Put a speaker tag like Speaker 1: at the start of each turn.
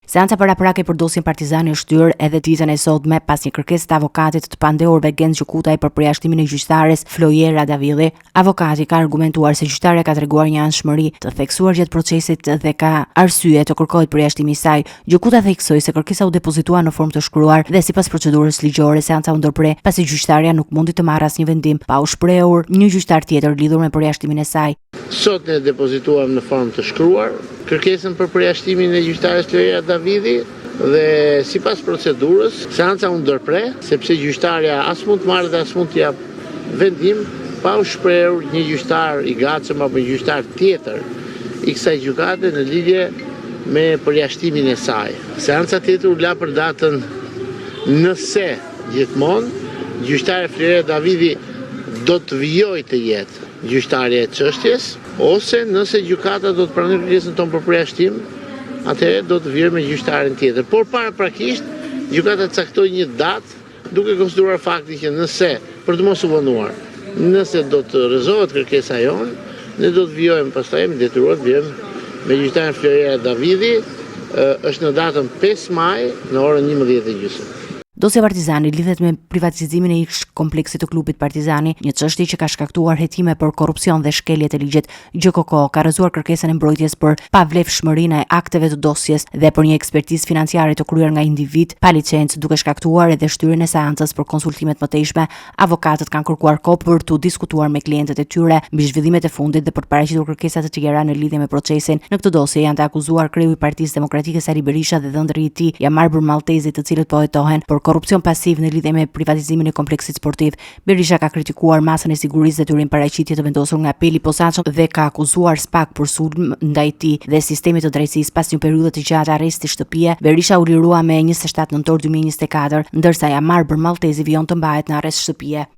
Speaker 1: Seanca paraprake për dosjen Partizani është hyrë edhe ditën e sotme pas një kërkesë të avokatit të pandeurve Genc Gjukutaj për përjashtimin e gjyqtares Flojera Davidi. Avokati ka argumentuar se gjyqtarja ka treguar një anshmëri të theksuar gjatë procesit dhe ka arsye të kërkohet përjashtimi i saj. Gjukuta theksoi se kërkesa u depozitua në formë të shkruar dhe sipas procedurës ligjore seanca u ndërpre pasi gjyqtarja nuk mundi të marrë asnjë vendim pa u shprehur një gjyqtar tjetër lidhur me përjashtimin e saj.
Speaker 2: Sot ne depozituam në formë të shkruar kërkesën për përjashtimin e gjyqtares Flojera Davidi dhe sipas procedurës seanca u ndërpre sepse gjyqtarja as mund të marrë dhe as mund të jap vendim pa u shprehur një gjyqtar i gatshëm apo një gjyqtar tjetër i kësaj gjykate në lidhje me përjashtimin e saj. Seanca tjetër u la për datën nëse gjithmonë gjyqtarja Flojera Davidi do të vijojë të jetë gjyqtarja e çështjes, ose nëse gjykata do të pranojë kërkesën tonë për përjashtim, atëherë do të vijë me gjyqtarin tjetër. Por paraprakisht gjykata caktoi një datë duke konsideruar faktin që nëse për të mos u vonuar, nëse do të rrezohet kërkesa jonë, ne do të vijojmë pastaj me detyruar të vijojmë me gjyqtarin Flojera Davidi, është në datën 5 maj në orën 11:30.
Speaker 1: Dosja Partizani lidhet me privatizimin e ish kompleksit të klubit Partizani, një çështje që ka shkaktuar hetime për korrupsion dhe shkelje të ligjit. GKK ka rrëzuar kërkesën e mbrojtjes për pavlefshmërinë e akteve të dosjes dhe për një ekspertizë financiare të kryer nga individ pa licencë, duke shkaktuar edhe shtyrjen e seancës për konsultimet mëtejshme. Avokatët kanë kërkuar kohë për të diskutuar me klientët e tyre mbi zhvillimet e fundit dhe për të paraqitur kërkesa të tjera në lidhje me procesin. Në këtë dosje janë të akuzuar kreu i Partisë Demokratike Sali Berisha dhe dhëndëri i tij Jamarbër Malltezi, të cilët po hetohen për korrupsion pasiv në lidhje me privatizimin e kompleksit sportiv. Berisha ka kritikuar masën e sigurisë dhe tyrin paraqitje të vendosur nga apeli i posaçëm dhe ka akuzuar SPAK për sulm ndaj tij dhe sistemit të drejtësisë pas një periudhe të gjatë arresti shtëpie. Berisha u lirua me 27 nëntor 2024, ndërsa Jamarbër Malltezi vijon të mbahet në arrest shtëpie.